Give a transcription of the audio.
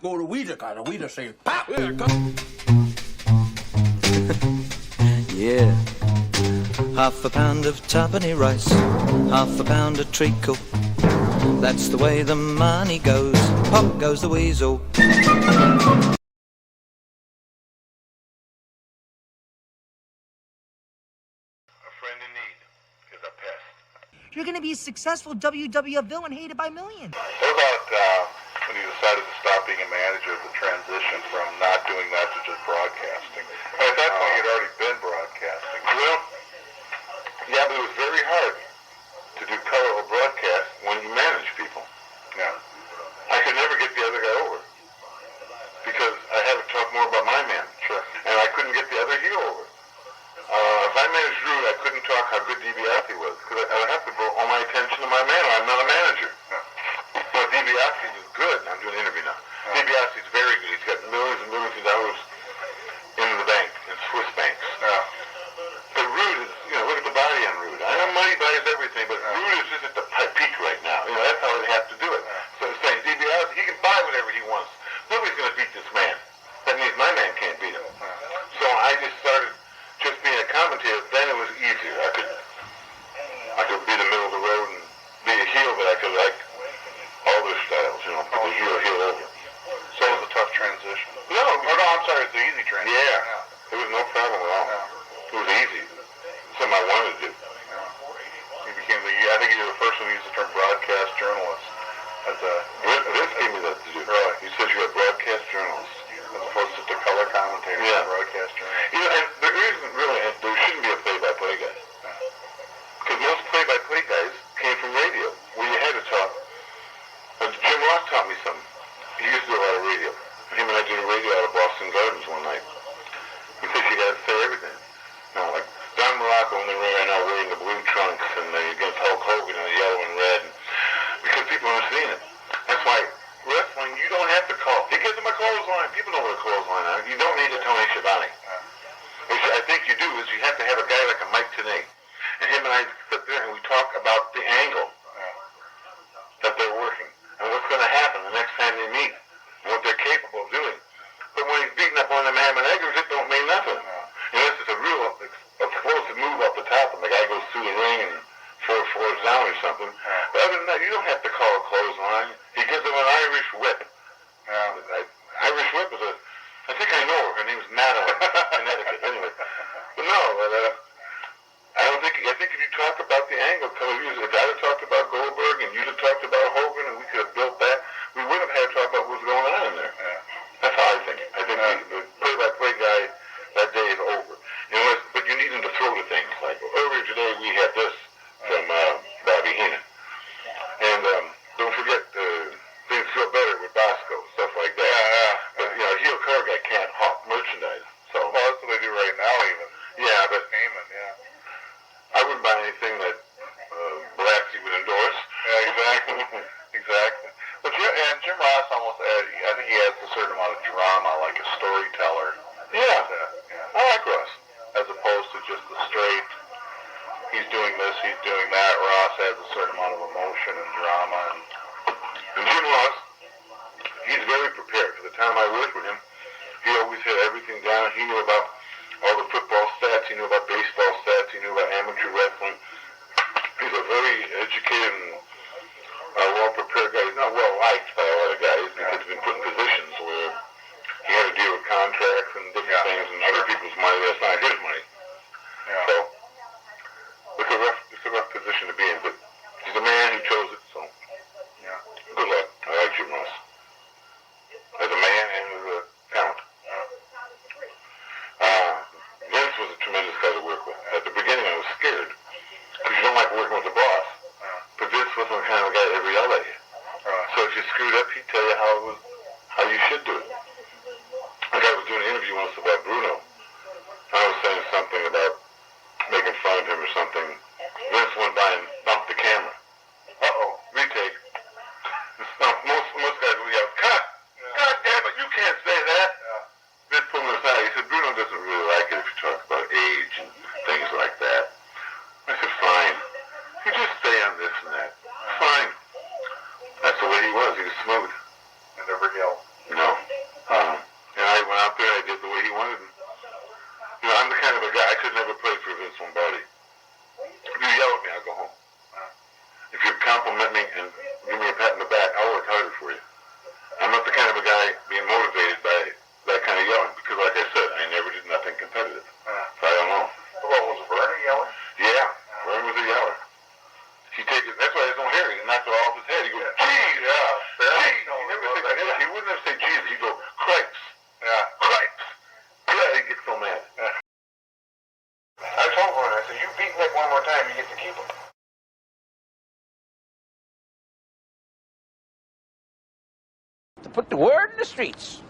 Go to Weasel, cause the Weasel say, pop! Yeah, yeah. Half a pound of tubany rice, half a pound of treacle. That's the way the money goes. Pop goes the weasel. You're going to be a successful WWF villain hated by millions. What about when you decided to stop being a manager, the transition from not doing that to just broadcasting? At that point, you'd already been broadcasting. Well, yeah, but it was very hard to do color or broadcast when you manage people. Yeah. I could never get the other guy over because I had to talk more about my man. Sure. And I couldn't get the other heel over. If I managed Rude, I couldn't talk how good DiBiase was because I would have to devote all my attention to my man. I'm not a manager. Yeah. So DiBiase is good. I'm doing an interview now. Yeah. DiBiase is very good. He's got millions and millions of dollars in the bank, in Swiss banks. Yeah. But Rude is, look at the body on Rude. I know money buys everything, but Rude is just at the peak right now. That's how they have to do it. Yeah. So it's saying DiBiase, he can buy whatever he wants. Nobody's going to beat this man. That means my man can't beat him. Yeah. So I just started just being a commentator. Then it was easier. I could be the middle of the road and be a heel, but I could like all their styles, put the heel over. So it was a tough transition. No, I'm sorry, it's an easy transition. Yeah. It was no problem at all. Yeah. It was easy. Something I wanted to do. Yeah. You became I think you're the first one who used the term broadcast journalist. This gave me that to do. Really? You said you were a broadcast journalist. As opposed to the color commentator. Yeah. Broadcast journalist. And there isn't really, there shouldn't be a play-by-play guy. Because most play-by-play guys came from radio, where you had to talk. Jim Ross taught me something. He used to do a lot of radio. Him and I did a radio out of Boston Gardens one night. He said you got to say everything. Like Don Morocco when they ran out wearing the blue trunks and they against Hulk Hogan in the yellow and red. Because people aren't seeing it. That's why wrestling, you don't have to call. He gives them a clothesline. People know what a clothesline is. You don't need a Tony Schiavone. Which I think you do is you have to have a guy like a Mike Tenay. And him and I sit there and we talk about the angle that they're working and what's going to happen the next time they meet and what they're capable of doing. But when he's beating up on them ham and eggers, it don't mean nothing. Unless it's a real explosive move off the top and the guy goes through the ring and 4 floors down or something. But other than that, you don't have to call a clothesline. He gives them an Irish whip. Irish whip is I think I know her. Her name's Madeline, Connecticut. Anyway. But no, I think if you talk about the angle, if I'd have talked about Goldberg and you'd have talked about Hogan and we could have built that, we would have had to talk about what's going on in there. That's how I think. I think the play-by-play guy, that day is over. But you need him to throw to things. Like earlier today we had this from Bobby Heenan. And don't forget, things feel better with Bosco, stuff like that. But, a heel color guy can't hawk merchandise. So, well, that's what they do right now even. Yeah, but Heyman, I wouldn't buy anything that Blassie would endorse. Yeah, exactly. Exactly. But Jim Ross almost, I think he has a certain amount of drama, like a storyteller. Yeah. Yeah. I like Ross. As opposed to just the straight, he's doing this, he's doing that. Ross has a certain amount of emotion and drama. And Jim Ross, he's very prepared. For the time I worked with him, he always had everything down. He knew about all the football stats. He knew about baseball stats. He knew about amateur wrestling. He's a very educated and well-prepared guy. He's not well-liked by a lot of guys because he's been put in positions where he had to deal with contracts and different things and other people's money that's not his money. Yeah. So it's a rough position to be in, but he's a man who chose it, so good luck. I like Jim Ross. As a man and as a talent. Vince was a tremendous guy to work with. At the beginning I was scared because you don't like working with the boss. But Vince wasn't the kind of guy that ever yelled at you. So if you screwed up, he'd tell you how you should do it. Like I was doing an interview once about Bruno. I was saying something about making fun of him or something. Vince went by and bumped the camera. Retake. Most guys will yell, cut! God damn it, you can't say that! Vince pulled him aside. He said, Bruno doesn't really like it if you talk about age and things like that. I said, fine. You just stay on this and that. Fine. That's the way he was. He was smooth. And never yelled. No. out there, I did the way he wanted. You know, I'm the kind of a guy, I could never play for Vince Lombardi. If you yell at me, I'll go home. If you compliment me and give me a pat in the back, I'll work harder for you. I'm not the kind of a guy being motivated by that kind of yelling, because like I said, I never did nothing competitive. So I don't know. Well, was Vern a yeller? Yeah, Vern was a yeller. That's why his own hair, he knocked it off his head. He goes, geez, geez. He wouldn't have said geez, he'd go, cripes. Yeah. Cripes. Yeah, he'd get so mad. I told Vern, I said, you beat Nick one more time, you get to keep him. To put the word in the streets.